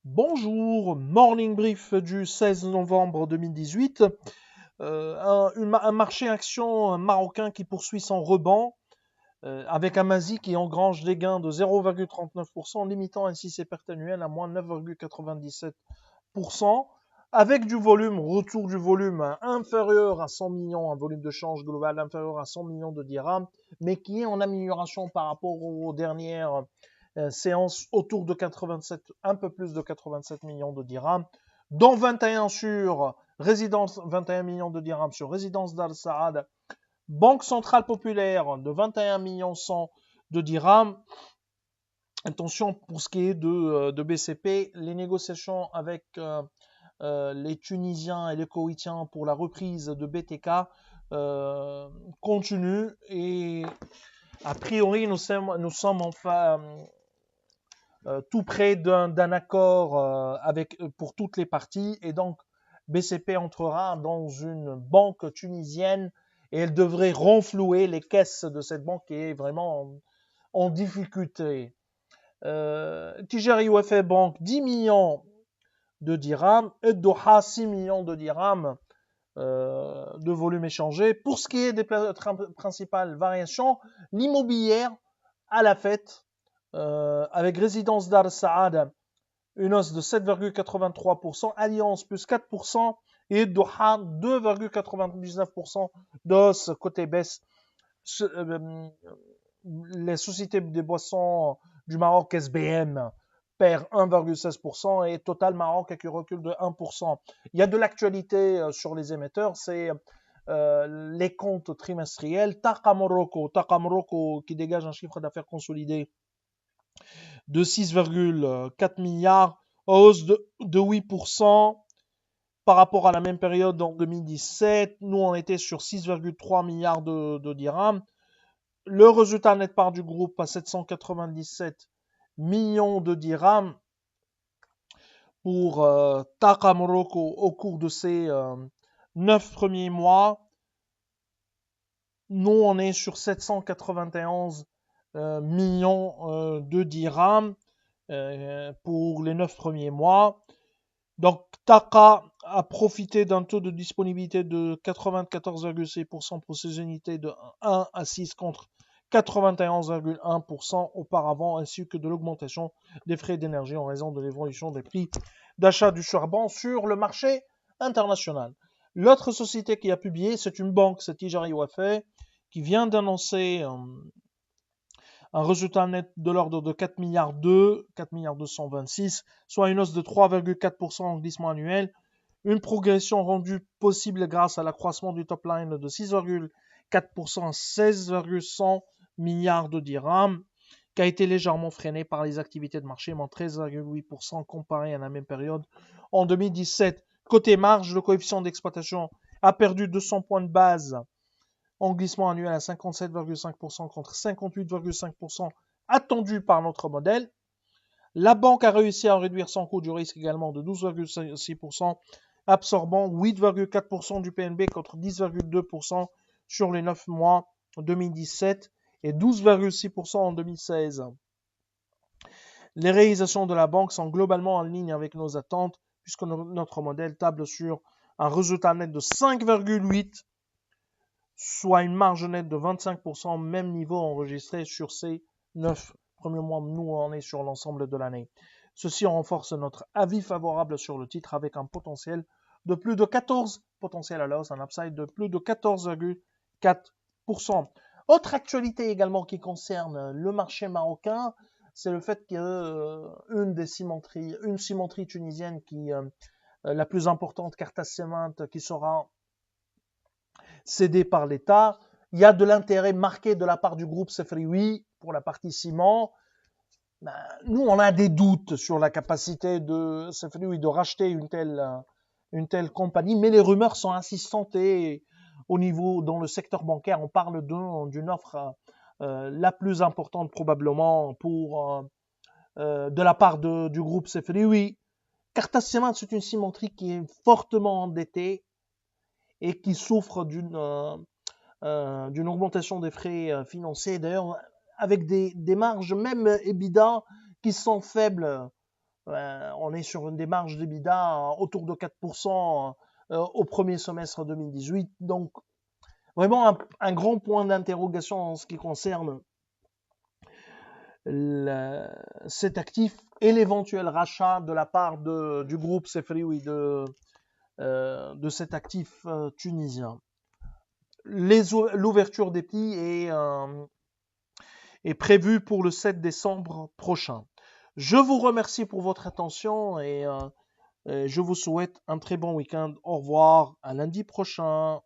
Bonjour, morning brief du 16 novembre 2018. Un marché action marocain qui poursuit son rebond avec un MASI qui engrange des gains de 0,39%, limitant ainsi ses pertes annuelles à moins 9,97%, avec du volume, retour du volume inférieur à 100 millions, un volume de change global inférieur à 100 millions de dirhams, mais qui est en amélioration par rapport aux dernières séances autour de 87, un peu plus de 87 millions de dirhams, dont 21 sur résidence, 21 millions de dirhams sur résidence d'Al Saad, Banque Centrale Populaire de 21 millions 100 de dirhams. Attention pour ce qui est de BCP, les négociations avec les Tunisiens et les Koweïtiens pour la reprise de BTK continuent et a priori nous sommes enfin tout près d'un accord pour toutes les parties et donc BCP entrera dans une banque tunisienne et elle devrait renflouer les caisses de cette banque qui est vraiment en difficulté. Tijari UFA Bank 10 millions de dirhams et Doha 6 millions de dirhams de volume échangé. Pour ce qui est des principales variations, l'immobilière à la fête avec résidence d'Al Saad une hausse de 7,83%, Alliance plus 4% et Doha 2,99% d'hausse côté baisse. Les sociétés des boissons du Maroc SBM perd 1,16% et Total Maroc qui recule de 1%. Il y a de l'actualité sur les émetteurs, c'est les comptes trimestriels. Taqa Morocco qui dégage un chiffre d'affaires consolidé de 6,4 milliards, hausse de 8% par rapport à la même période en 2017. Nous, on était sur 6,3 milliards de dirhams. Le résultat net part du groupe à 797 millions de dirhams pour Taqa Morocco au cours de ces 9 premiers mois. Nous, on est sur 791 millions de dirhams pour les 9 premiers mois. Donc, Taqa a profité d'un taux de disponibilité de 94,6% pour ses unités de 1 à 6 contre 91,1% auparavant, ainsi que de l'augmentation des frais d'énergie en raison de l'évolution des prix d'achat du charbon sur le marché international. L'autre société qui a publié, c'est une banque, c'est Tijari Wafa, qui vient d'annoncer un résultat net de l'ordre de 4 milliards 4 milliards 226, soit une hausse de 3,4% en glissement annuel, une progression rendue possible grâce à l'accroissement du top line de 6,4% à 16,100 milliards de dirhams, qui a été légèrement freiné par les activités de marché, moins 13,8% comparé à la même période en 2017. Côté marge, le coefficient d'exploitation a perdu 200 points de base en glissement annuel à 57,5% contre 58,5% attendu par notre modèle. La banque a réussi à réduire son coût du risque également de 12,6%, absorbant 8,4% du PNB contre 10,2% sur les 9 mois 2017 et 12,6% en 2016. Les réalisations de la banque sont globalement en ligne avec nos attentes puisque notre modèle table sur un résultat net de 5,8, soit une marge nette de 25%, même niveau enregistré sur ces 9 premiers mois. Nous, on est sur l'ensemble de l'année. Ceci renforce notre avis favorable sur le titre avec un potentiel de plus de 14, potentiel à la hausse, un upside de plus de 14,4%. Autre actualité également qui concerne le marché marocain, c'est le fait qu'une cimenterie tunisienne qui la plus importante, Carta Cement, qui sera cédée par l'État. Il y a de l'intérêt marqué de la part du groupe Sefrioui pour la partie ciment. Nous, on a des doutes sur la capacité de Sefrioui de racheter une telle compagnie, mais les rumeurs sont insistantes et au niveau, dans le secteur bancaire, on parle d'une offre la plus importante probablement de la part du groupe Sefrioui. Carta Cement, c'est une cimenterie qui est fortement endettée et qui souffre d'une augmentation des frais financiers, d'ailleurs avec des marges même EBITDA qui sont faibles On est sur des marges d'EBITDA autour de 4% au premier semestre 2018. Donc, vraiment un grand point d'interrogation en ce qui concerne cet actif et l'éventuel rachat de la part du groupe Sefrioui de cet actif tunisien. L'ouverture des prix est prévue pour le 7 décembre prochain. Je vous remercie pour votre attention et je vous souhaite un très bon week-end. Au revoir, à lundi prochain.